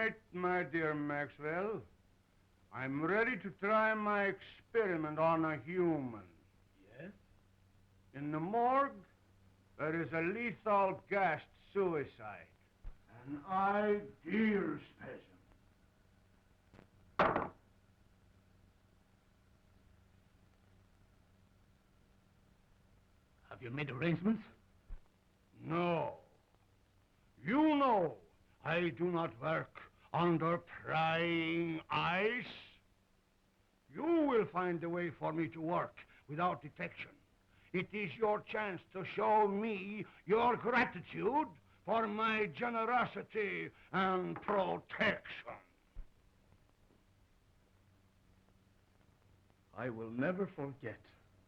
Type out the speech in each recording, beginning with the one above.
right, my dear Maxwell. I'm ready to try my experiment on a human. Yes? In the morgue, there is a lethal gassed suicide. An ideal specimen. Have you made arrangements? No. You know I do not work under prying eyes. You will find a way for me to work without detection. It is your chance to show me your gratitude for my generosity and protection. I will never forget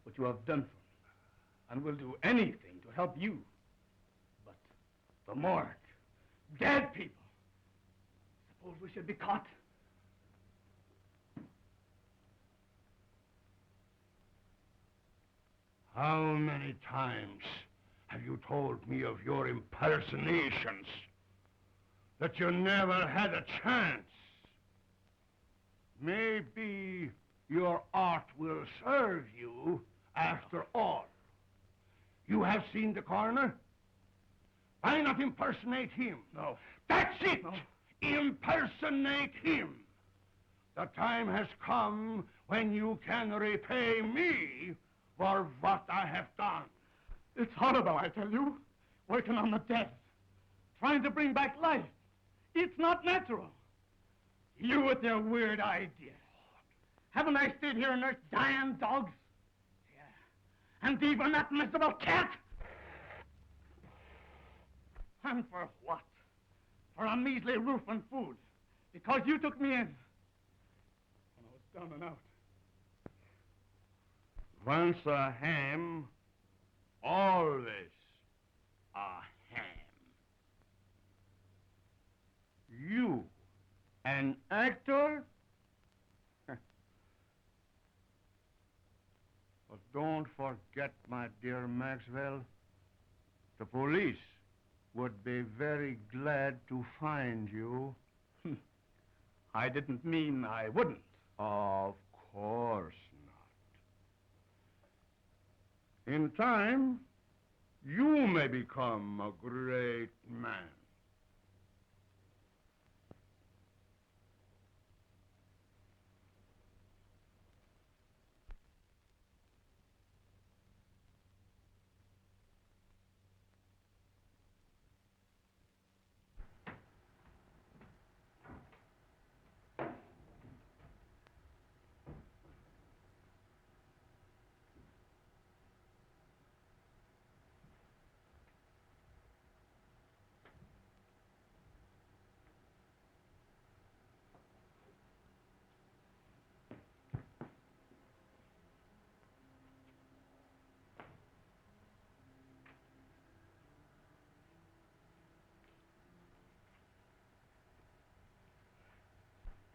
what you have done for me, and will do anything to help you. But the morgue, dead people. Suppose we should be caught? How many times have you told me of your impersonations? That you never had a chance? Maybe your art will serve you after all. You have seen the coroner? Why not impersonate him? No. That's it! No. Impersonate him. The time has come when you can repay me for what I have done. It's horrible, I tell you. Working on the dead. Trying to bring back life. It's not natural. You with your weird ideas. Haven't I stayed here and nursed dying dogs? Yeah. And even that miserable cat? And for what? For a measly roof and food. Because you took me in. When I was down and out. Once a ham, always a ham. You, an actor? But don't forget, my dear Maxwell, the police would be very glad to find you. I didn't mean I wouldn't. Of course not. In time, you may become a great man.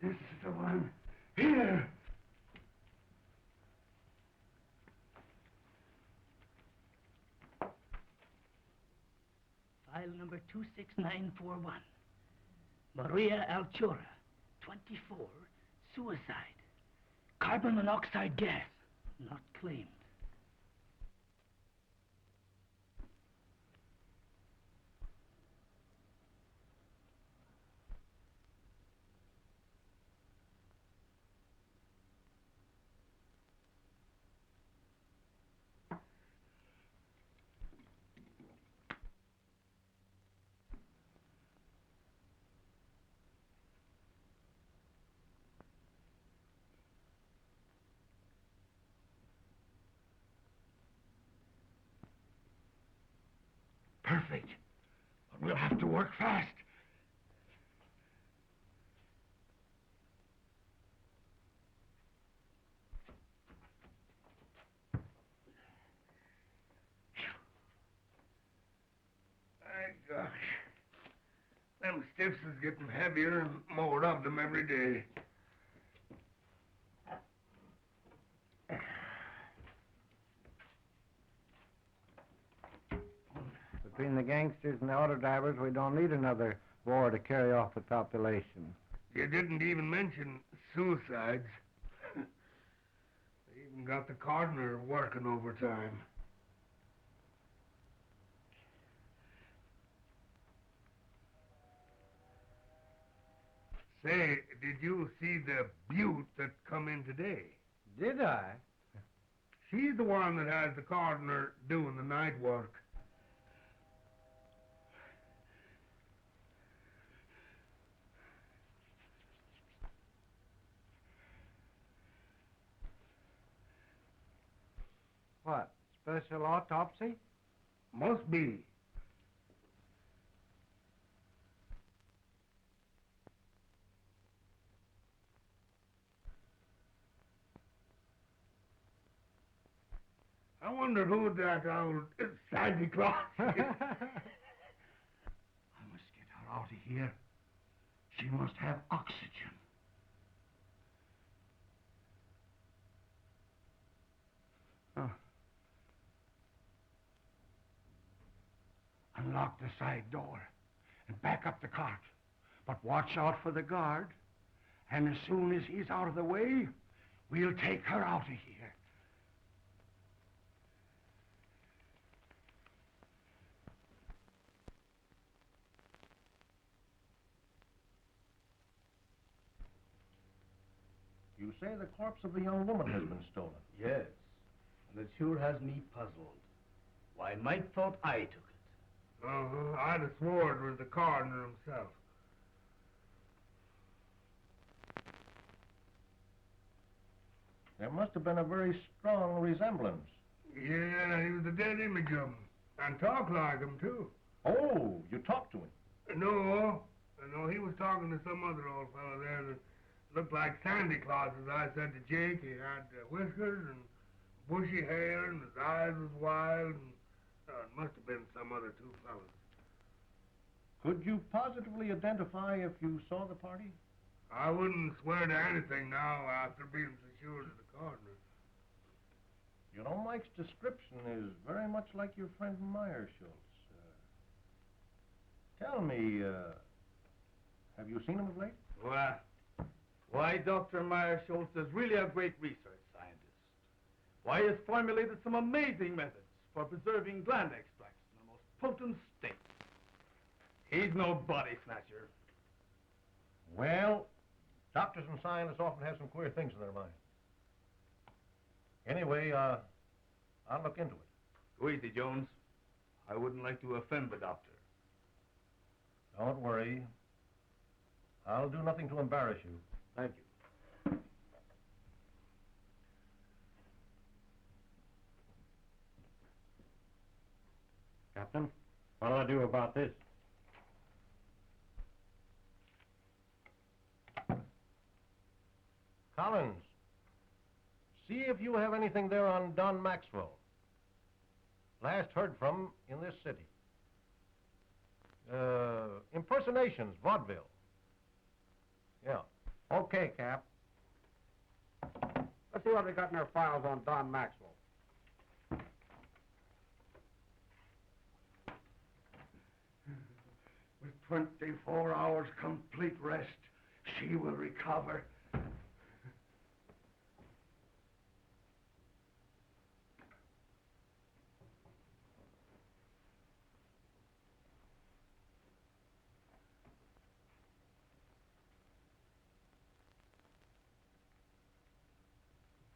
This is the one. Here. File number 26941. Maria Altura, 24, suicide. Carbon monoxide gas, not claimed. Perfect. But we'll have to work fast. My gosh. Them stiffs is getting heavier and more of them every day. Between the gangsters and the auto drivers, we don't need another swore to carry off the population. You didn't even mention suicides. They even got the coroner working overtime. Say, did you see the beaut that come in today? Did I? She's the one that has the coroner doing the night work. What, special autopsy? Must be. I wonder who that old Santa Claus is. I must get her out of here. She must have oxygen. Oh. Unlock the side door and back up the cart. But watch out for the guard. And as soon as he's out of the way, we'll take her out of here. You say the corpse of a young woman has been stolen. Yes, and it sure has me puzzled. Why, Mike thought I took it. I'd have swore it was the coroner himself. There must have been a very strong resemblance. Yeah, he was a dead image of him. And talked like him, too. Oh, you talked to him? No, he was talking to some other old fellow there that looked like Santa Claus, as I said to Jake. He had whiskers and bushy hair, and his eyes was wild, and it must have been some other two fellas. Could you positively identify if you saw the party? I wouldn't swear to anything now after being so sure to the coroner. You know, Mike's description is very much like your friend Meyer Schultz. Tell me, have you seen him of late? Why, Dr. Meyer Schultz is really a great research scientist. Why, he has formulated some amazing methods for preserving gland extracts in the most potent state. He's no body snatcher. Well, doctors and scientists often have some queer things in their mind. Anyway, I'll look into it. Go easy, Jones. I wouldn't like to offend the doctor. Don't worry. I'll do nothing to embarrass you. Thank you. Captain, what'll I do about this? Collins, see if you have anything there on Don Maxwell. Last heard from in this city. Impersonations, vaudeville. Yeah. Okay, Cap. Let's see what they got in their files on Don Maxwell. With 24 hours complete rest, she will recover.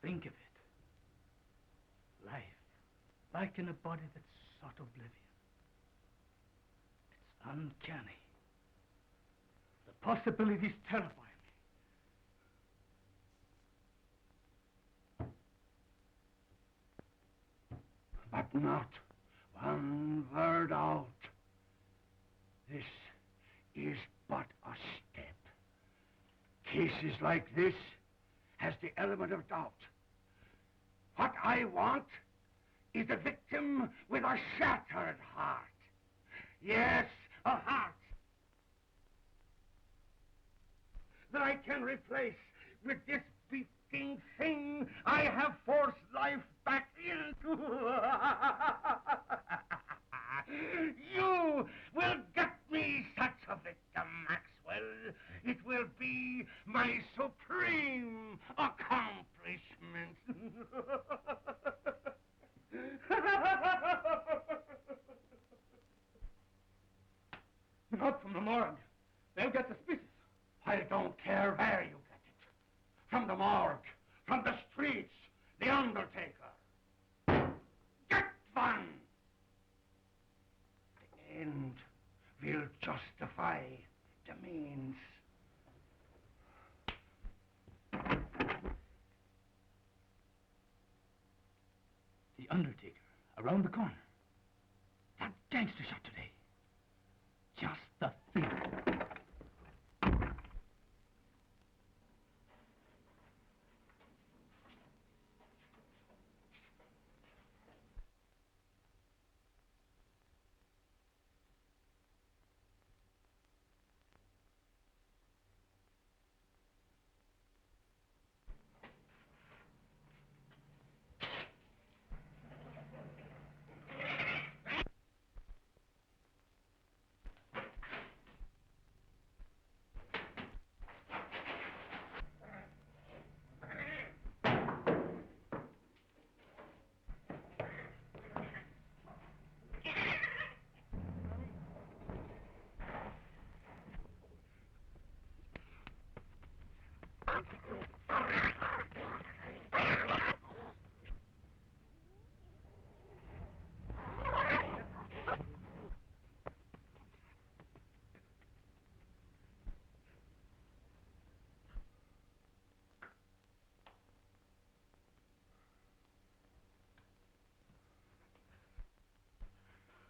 Think of it. Life, like in a body that's sought oblivion. It's uncanny. The possibilities terrify me. But not one word out. This is but a step. Cases like this has the element of doubt. What I want is a victim with a shattered heart. Yes, a heart that I can replace with this beating thing I have forced life back into. You will get me such a victim. Not from the morgue. They'll get suspicious. I don't care where you get it. From the morgue, from the streets, the undertaker. Get one! The end will justify the means. The undertaker, around the corner. That gangster shot today. Just the thing.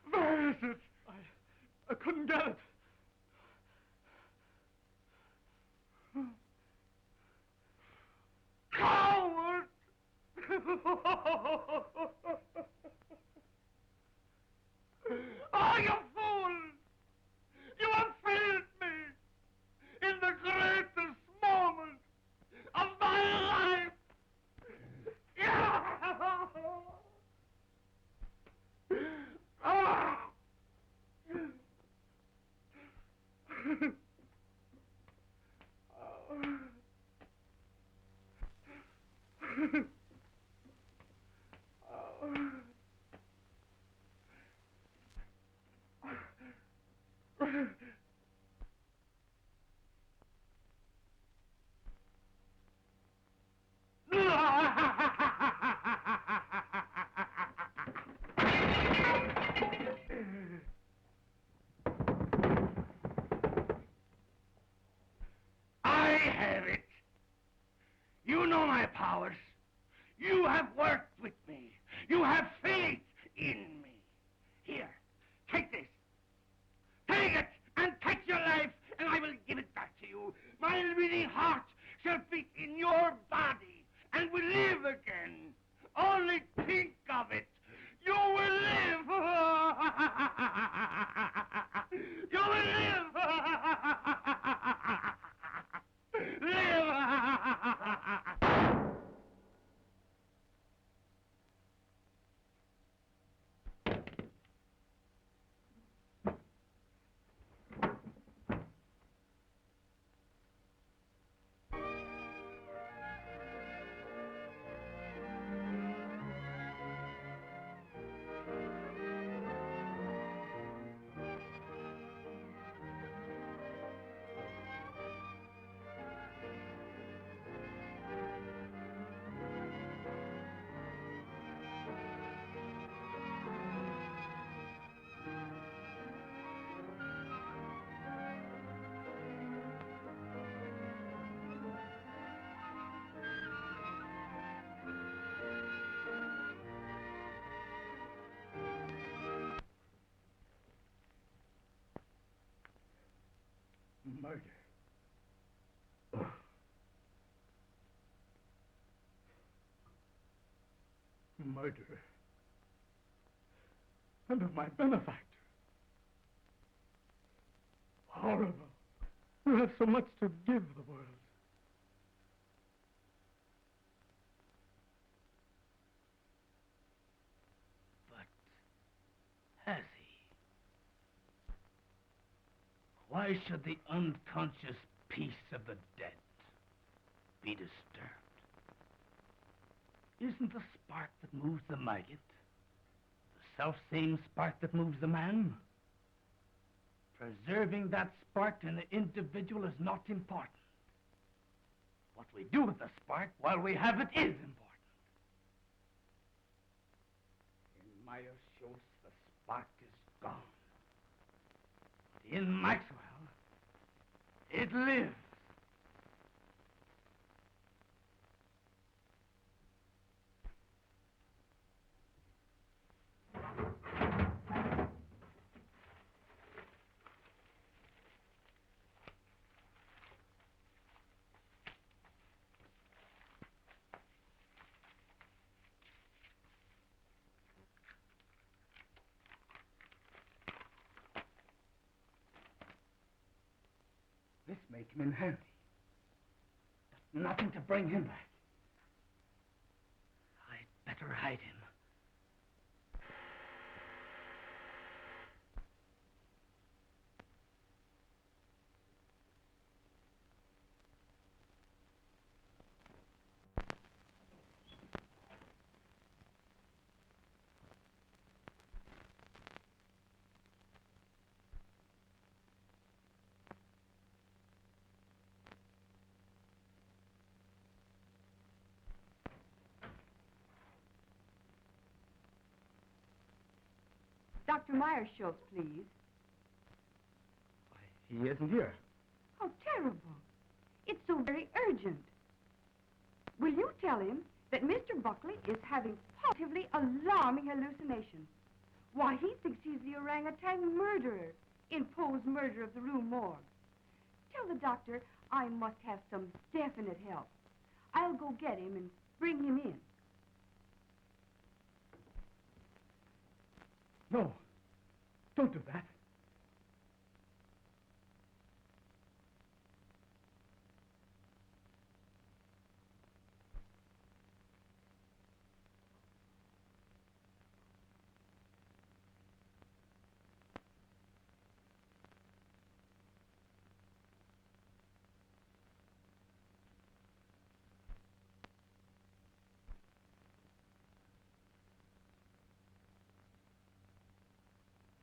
Where is it? I couldn't get it. Coward! Oh, you fool! You have failed me in the greatest moment of my life! Yeah! Ah! I have it. You know my powers. You have worked with me. You have faith in me. Here, take this. Take it and take your life, and I will give it back to you. My living heart shall beat in your body and will live again. Only think of it. You will live. You will live. Live. Murder. Murder. And of my benefactor. Horrible. You have so much to give the world. But has he? Why should the unconscious peace of the dead be disturbed? Isn't the spark that moves the maggot the self-same spark that moves the man? Preserving that spark in the individual is not important. What we do with the spark while we have it is important. In Myers-Schultz, the spark is gone. But in Maxwell, it lives. This may come in handy. But nothing to bring him back. I'd better hide him. Dr. Myers-Schultz, please. Why, he isn't here. How terrible. It's so very urgent. Will you tell him that Mr. Buckley is having positively alarming hallucinations? Why, he thinks he's the orangutan murderer in Poe's Murder of the Rue Morgue. Tell the doctor I must have some definite help. I'll go get him and bring him in. No, don't do that.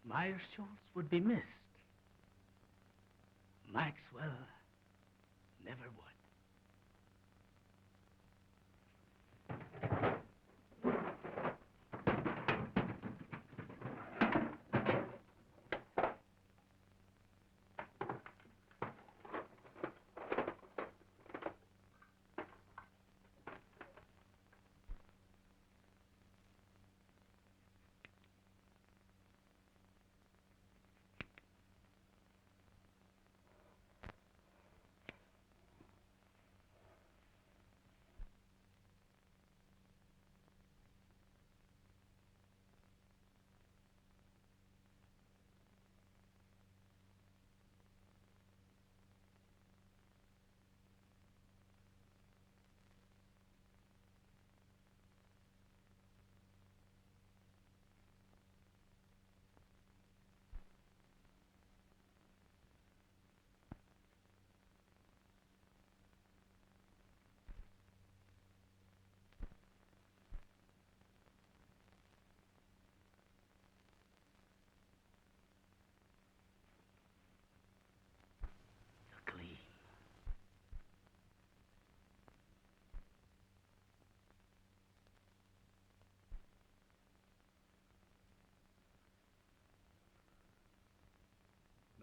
Myers-Schultz would be missed. Maxwell never would.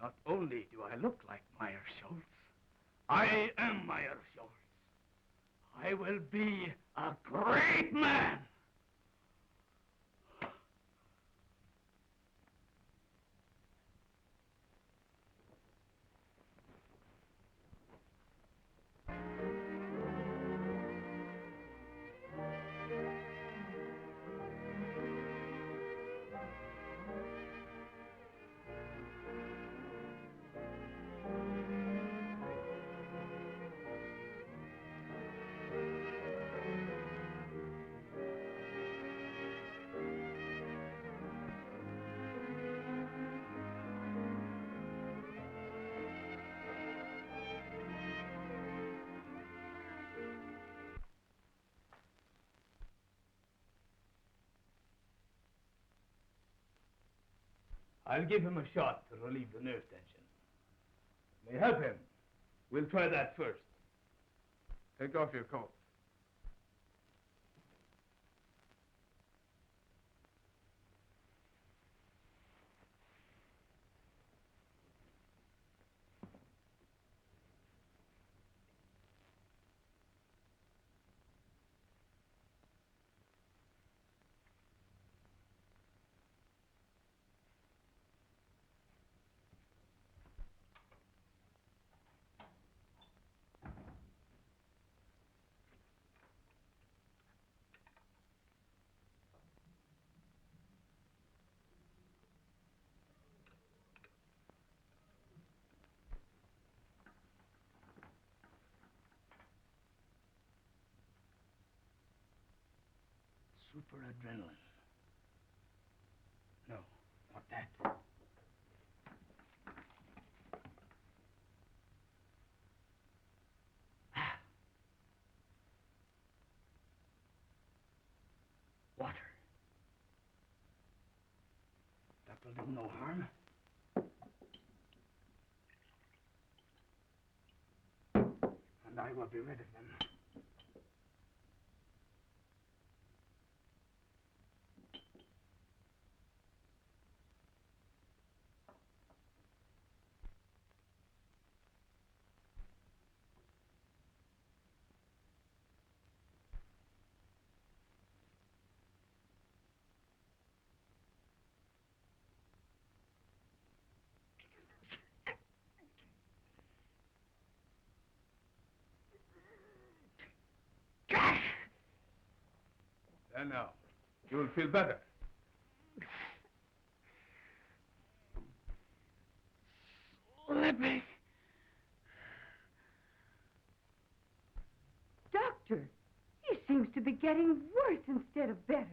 Not only do I look like Myers-Schultz, I am Myers-Schultz. I will be a great man. I'll give him a shot to relieve the nerve tension. May help him. We'll try that first. Take off your coat. Super adrenaline. No, not that. Water. That will do no harm. And I will be rid of them. And now, you will feel better. Slipping. Doctor, he seems to be getting worse instead of better.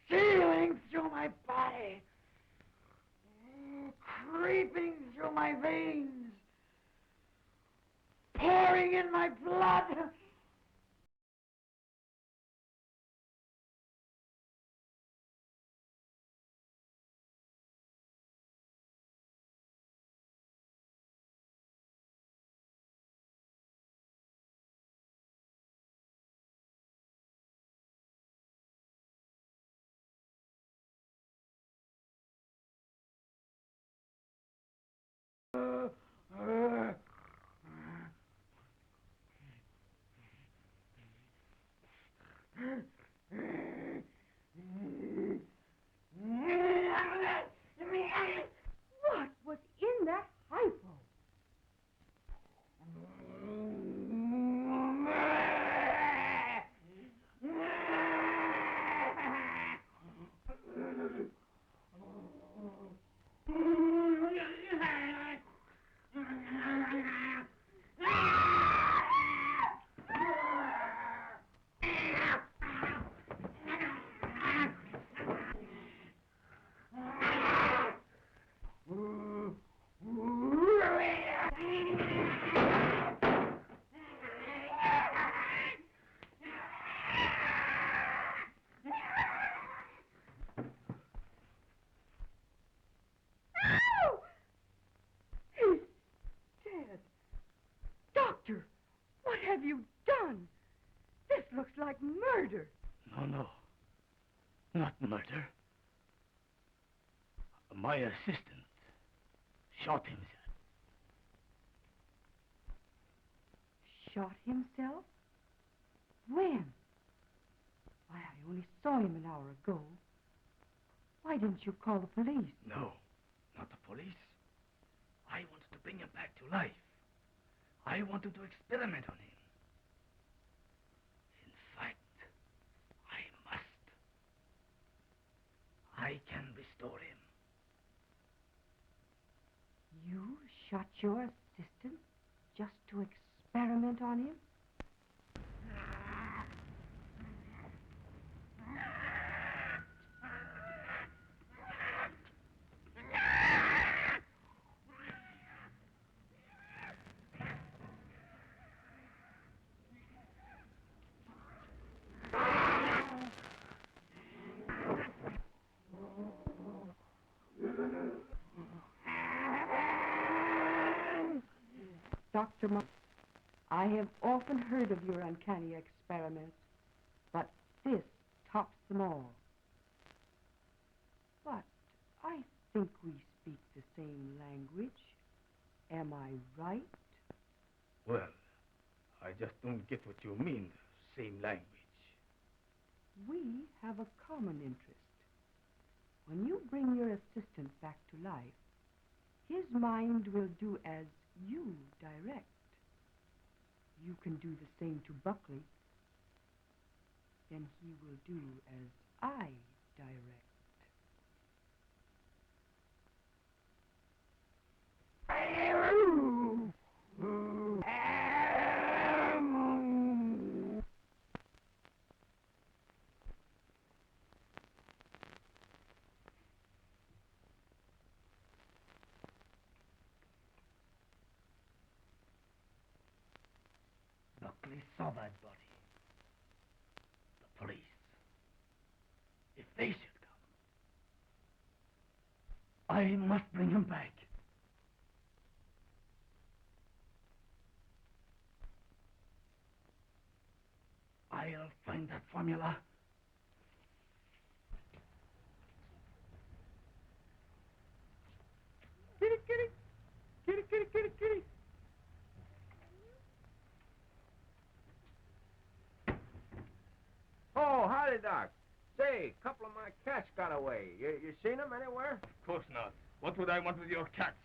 Stealing through my body. Creeping through my veins. Pouring in my blood. What was in that hypo? He's dead. Doctor, what have you done? This looks like murder. No. Not murder. My assistant shot himself. Shot himself? When? Why, I only saw him an hour ago. Why didn't you call the police? No, not the police. I wanted to bring him back to life. I wanted to experiment on him. In fact, I must. I can restore him. You shot your assistant just to experiment on him? Dr. I have often heard of your uncanny experiments, but this tops them all. But I think we speak the same language. Am I right? Well, I just don't get what you mean, same language. We have a common interest. When you bring your assistant back to life, his mind will do as you direct. You can do the same to Buckley. Then he will do as I direct. Buckley saw that body. The police. If they should come, I must bring him back. I'll find that formula. Kitty, kitty. Kitty, kitty, kitty, kitty. Oh, howdy, Doc. Say, a couple of my cats got away. You seen them anywhere? Of course not. What would I want with your cats?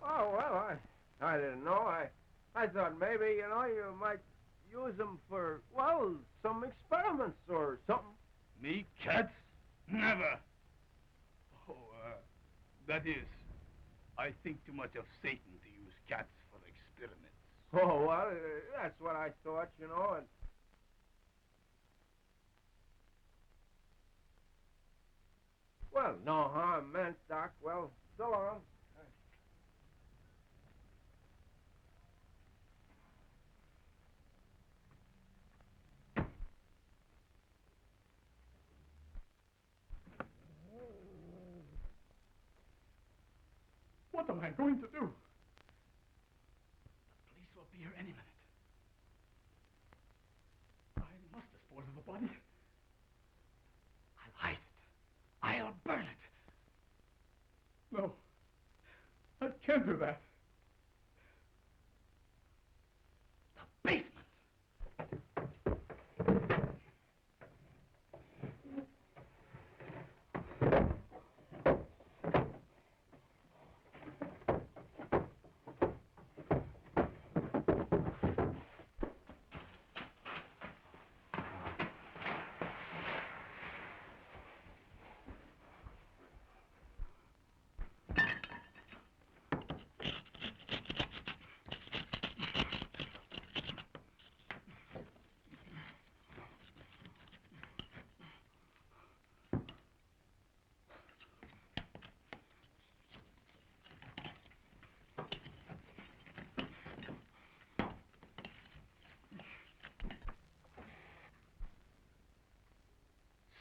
Oh, well, I didn't know. I thought maybe, you might use them for, well, some experiments or something. Me, cats? Never. Oh, that is, I think too much of Satan to use cats for experiments. Oh, well, that's what I thought, and... Well, no harm meant, Doc. Well, so long. What am I going to do? The police will be here any minute. I must dispose of the body. I'll hide it. I'll burn it. No, I can't do that. The basement.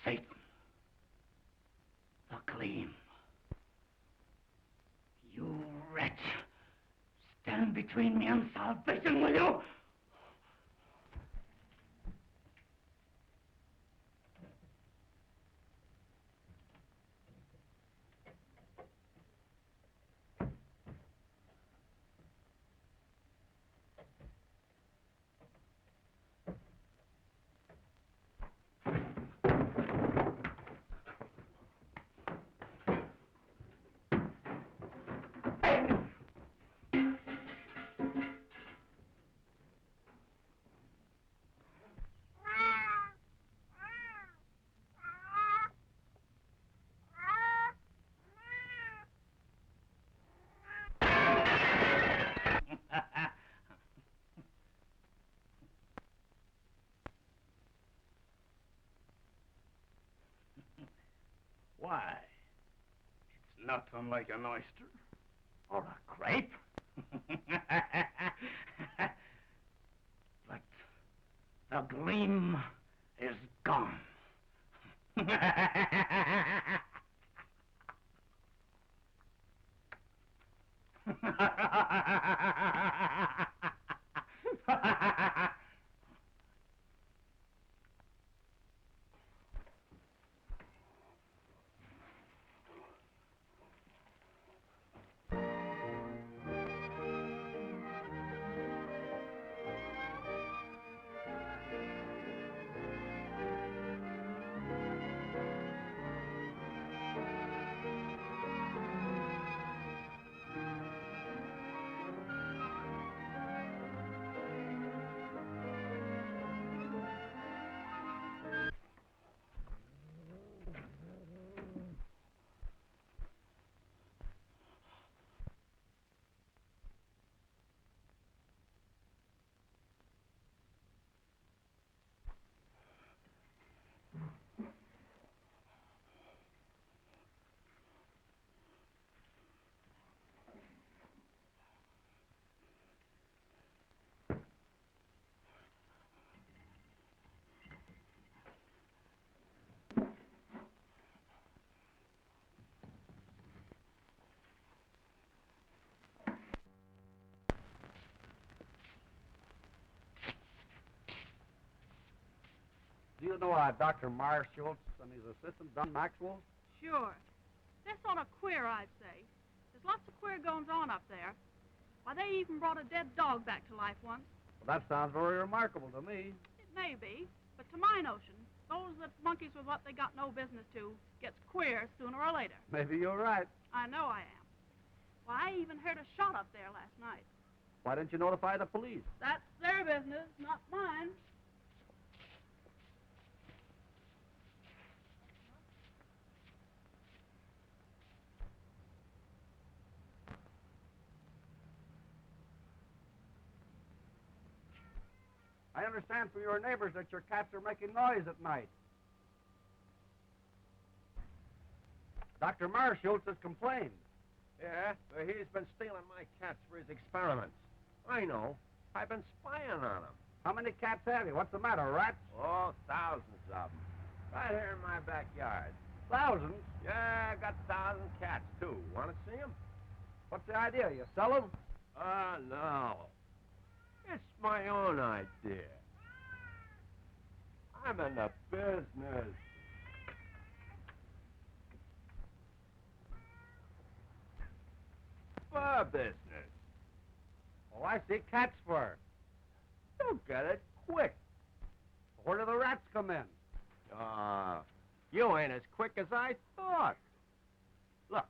Satan, the gleam. You wretch, stand between me and salvation, will you? Why, it's not unlike an oyster or a grape. But the gleam is gone. Do you know Dr. Marshall and his assistant, Don Maxwell? Sure. They're sort of queer, I'd say. There's lots of queer goings-on up there. Why, they even brought a dead dog back to life once. Well, that sounds very remarkable to me. It may be, but to my notion, those that monkeys with what they got no business to gets queer sooner or later. Maybe you're right. I know I am. Why, I even heard a shot up there last night. Why didn't you notify the police? That's their business, not mine. I understand from your neighbors that your cats are making noise at night. Dr. Marshall has complained. Yeah, he's been stealing my cats for his experiments. I know. I've been spying on him. How many cats have you? What's the matter, rats? Oh, thousands of them. Right here in my backyard. Thousands? Yeah, I got 1,000 cats, too. Want to see them? What's the idea? You sell them? No. It's my own idea. I'm in the business. Fur business. Oh, I see. Cat's fur. You get it quick. Where do the rats come in? You ain't as quick as I thought. Look.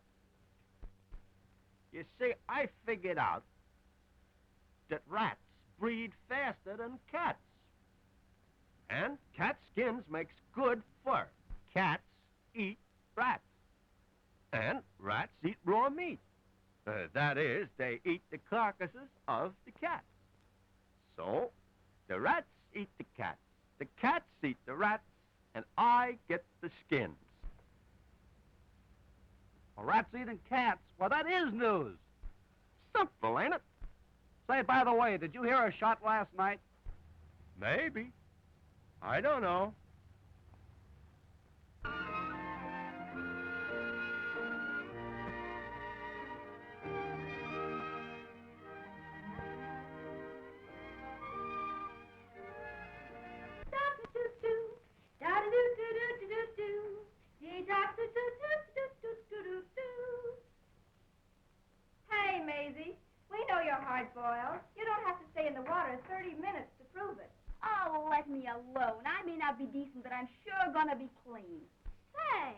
You see, I figured out that rats breed faster than cats. And cat skins makes good fur. Cats eat rats. And rats eat raw meat. That is, they eat the carcasses of the cats. So, the rats eat the cats eat the rats, and I get the skins. Well, rats eating cats? Well, that is news. Simple, ain't it? Say, by the way, did you hear a shot last night? Maybe. I don't know. Hey, Maisie, we know you're hard-boiled. You don't have to stay in the water 30 minutes to prove it. Oh, let me alone. I may not be decent, but I'm sure gonna be clean. Say,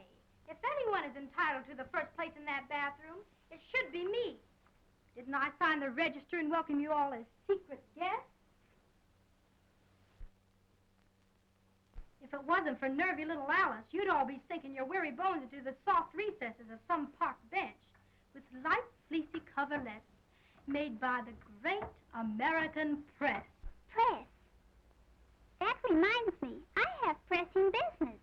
if anyone is entitled to the first place in that bathroom, it should be me. Didn't I sign the register and welcome you all as secret guests? If it wasn't for nervy little Alice, you'd all be sinking your weary bones into the soft recesses of some park bench with light, fleecy coverlets made by the great American press. Press. That reminds me, I have pressing business.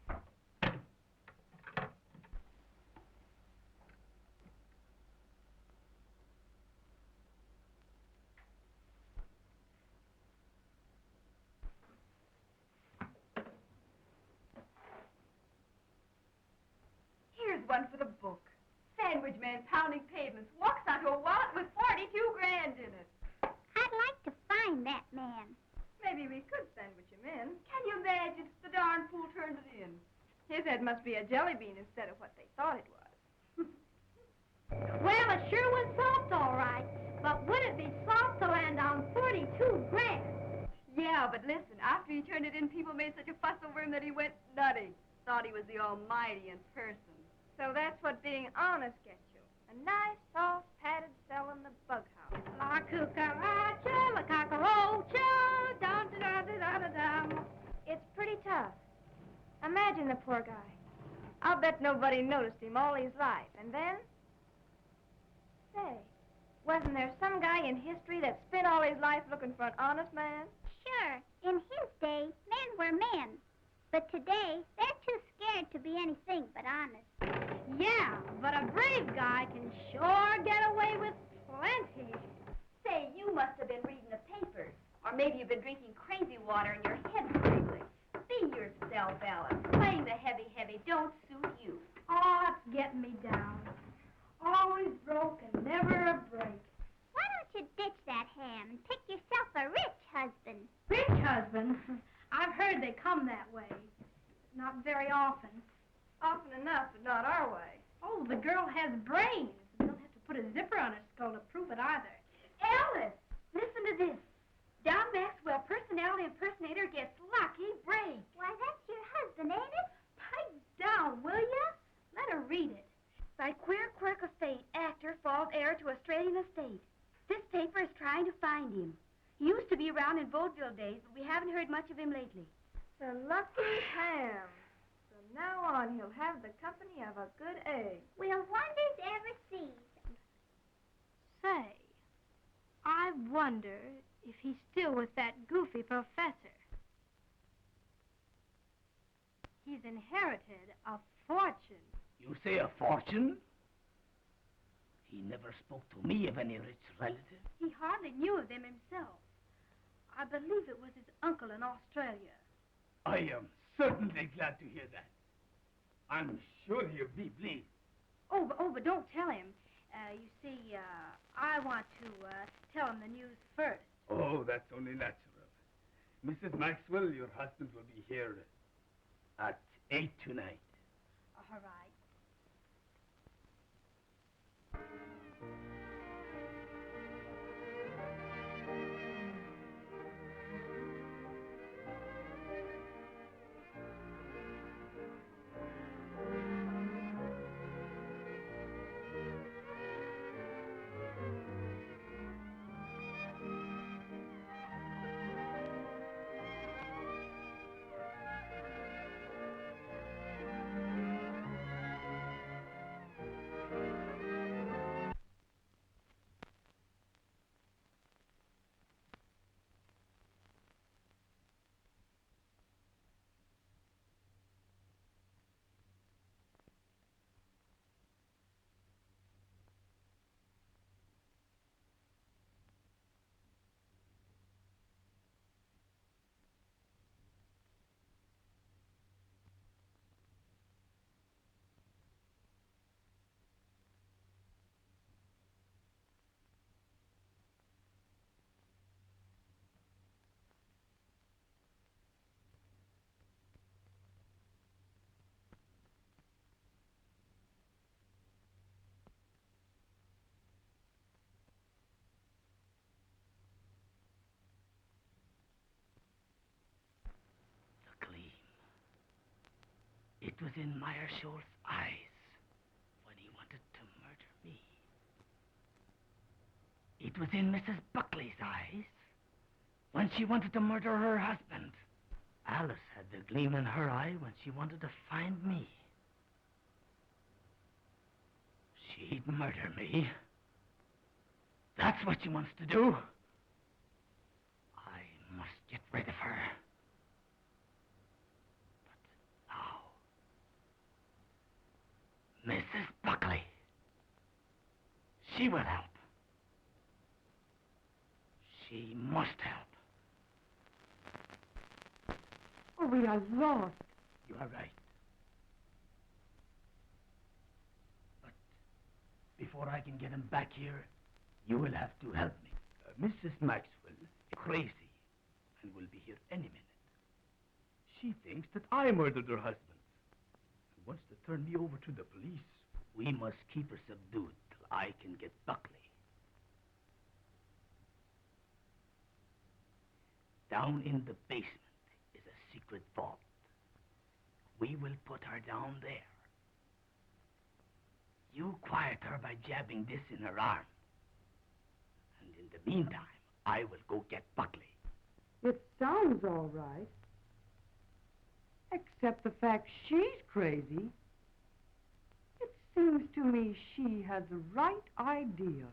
Here's one for the book. Sandwich man pounding pavements walks onto a wallet with 4 turned it in. His head must be a jelly bean instead of what they thought it was. Well, it sure was soft, all right. But would it be soft to land on 42 grand? Yeah, but listen, after he turned it in, people made such a fuss over him that he went nutty. Thought he was the Almighty in person. So that's what being honest gets you. A nice, soft, padded cell in the bug house. La cucaracha, la cockroacha, dum-da-da-da-da-dum. It's pretty tough. Imagine the poor guy. I'll bet nobody noticed him all his life. And then? Say, wasn't there some guy in history that spent all his life looking for an honest man? Sure, in his day, men were men. But today, they're too scared to be anything but honest. Yeah, but a brave guy can sure get away with plenty. Say, you must have been reading the papers. Or maybe you've been drinking crazy water and your head's tingling. Be yourself, Alice. Playing the heavy don't suit you. Oh, it's getting me down. Always broke and never a break. Why don't you ditch that ham and pick yourself a rich husband? Rich husband? I've heard they come that way. Not very often. Often enough, but not our way. Oh, the girl has brains. We don't have to put a zipper on her skull to prove it either. Alice, listen to this. Don Maxwell, personality impersonator, gets lucky break. Why, that's your husband, ain't it? Pipe down, will ya? Let her read it. By queer quirk of fate, actor falls heir to Australian estate. This paper is trying to find him. He used to be around in vaudeville days, but we haven't heard much of him lately. The lucky ham. From now on, he'll have the company of a good egg. Will wonders ever cease? Say, I wonder if he's still with that goofy professor. He's inherited a fortune. You say a fortune? He never spoke to me of any rich relative. He hardly knew of them himself. I believe it was his uncle in Australia. I am certainly glad to hear that. I'm sure he'll be pleased. Oh, but don't tell him. You see, I want to tell him the news first. Oh, that's only natural. Mrs. Maxwell, your husband will be here at 8 tonight. All right. It was in Meyer Schultz's eyes when he wanted to murder me. It was in Mrs. Buckley's eyes when she wanted to murder her husband. Alice had the gleam in her eye when she wanted to find me. She'd murder me. That's what she wants to do. I must get rid of her. Mrs. Buckley. She will help. She must help. Oh, we are lost. You are right. But before I can get him back here, you will have to help me. Mrs. Maxwell is crazy and will be here any minute. She thinks that I murdered her husband and wants to turn me over to the police. We must keep her subdued till I can get Buckley. Down in the basement is a secret vault. We will put her down there. You quiet her by jabbing this in her arm. And in the meantime, I will go get Buckley. It sounds all right. Except the fact she's crazy. It seems to me she has the right idea.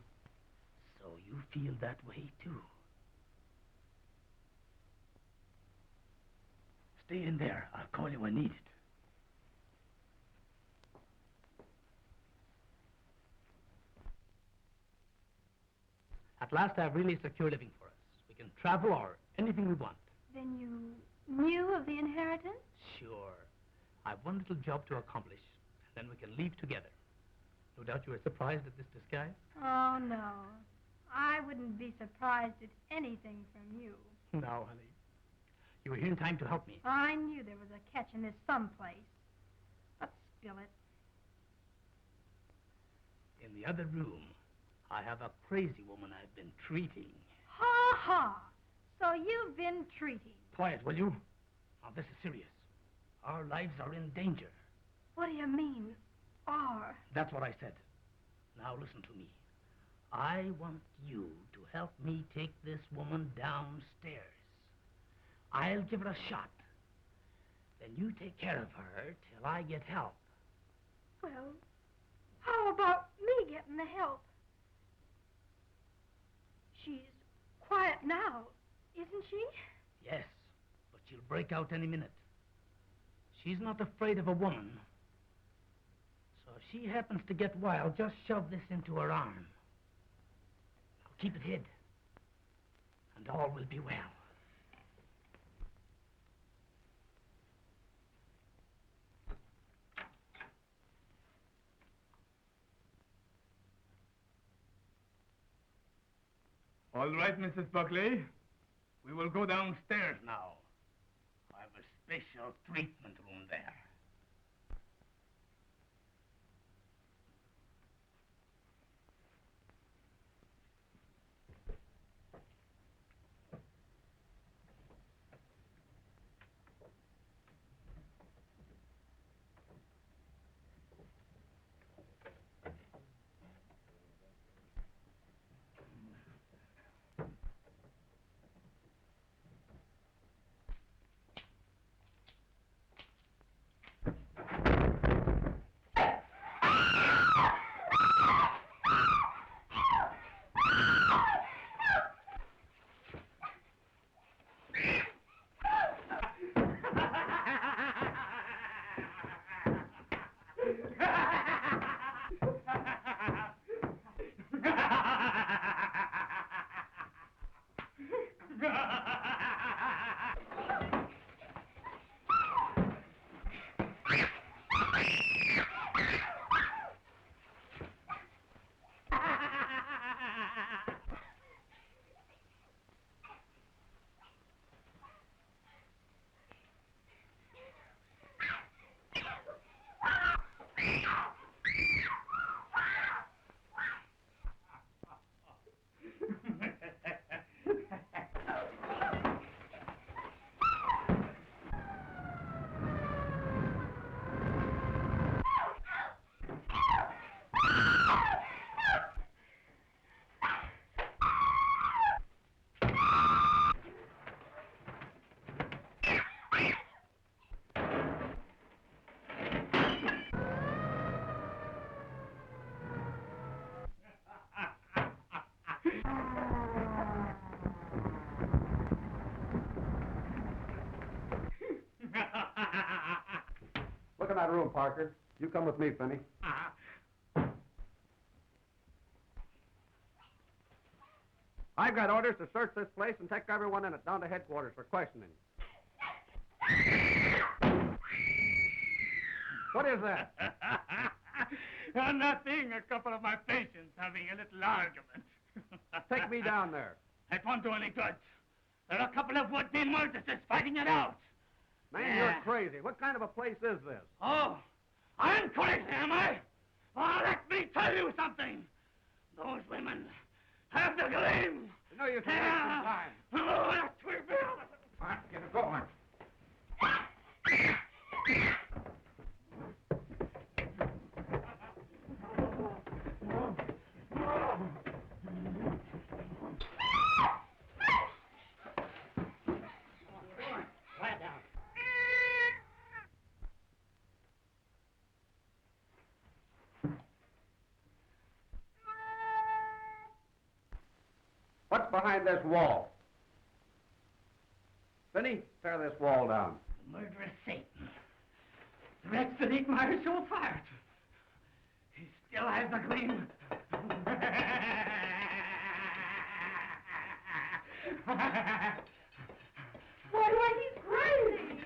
So you feel that way, too? Stay in there. I'll call you when needed. At last, I've really secured living for us. We can travel or anything we want. Then you knew of the inheritance? Sure. I've one little job to accomplish, and then we can leave together. No doubt you were surprised at this disguise? Oh, no. I wouldn't be surprised at anything from you. No, honey. You were here in time to help me. I knew there was a catch in this someplace. But spill it. In the other room, I have a crazy woman I've been treating. Ha ha! So you've been treating. Quiet, will you? Now, this is serious. Our lives are in danger. What do you mean, are? That's what I said. Now, listen to me. I want you to help me take this woman downstairs. I'll give her a shot. Then you take care of her till I get help. Well, how about me getting the help? She's quiet now, isn't she? Yes, but she'll break out any minute. She's not afraid of a woman. So if she happens to get wild, just shove this into her arm. Now keep it hid, and all will be well. All right, Mrs. Buckley. We will go downstairs now. I have a special treatment room there. Look in that room, Parker. You come with me, Finney. I've got orders to search this place and take everyone in it down to headquarters for questioning. What is that? Nothing. A couple of my patients having a little argument. Take me down there. It won't do any good. There are a couple of would-be murderers fighting it out. Man crazy. What kind of a place is this? Oh, I'm crazy, am I? Well, let me tell you something. Those women have the gleam. No, you can waste some time. Oh, that's where Bill. All right, get it going. Quiet down. What's behind this wall? Vinny, tear this wall down. Murderous Satan. The wretch that ate my soul fired. He still has the gleam. Why, he's crazy.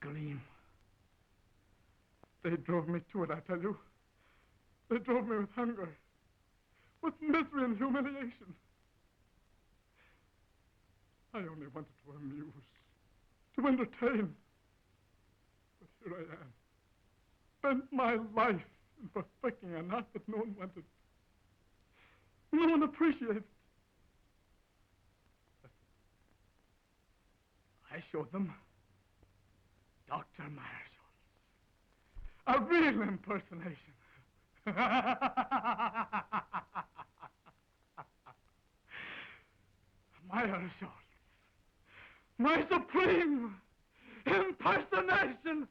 Gleam. They drove me to it, I tell you. They drove me with hunger, with misery and humiliation. I only wanted to amuse, to entertain. But here I am, spent my life in perfecting an art that no one wanted. No one appreciated. I showed them Dr. Myers, a real impersonation. Myers, my supreme impersonation.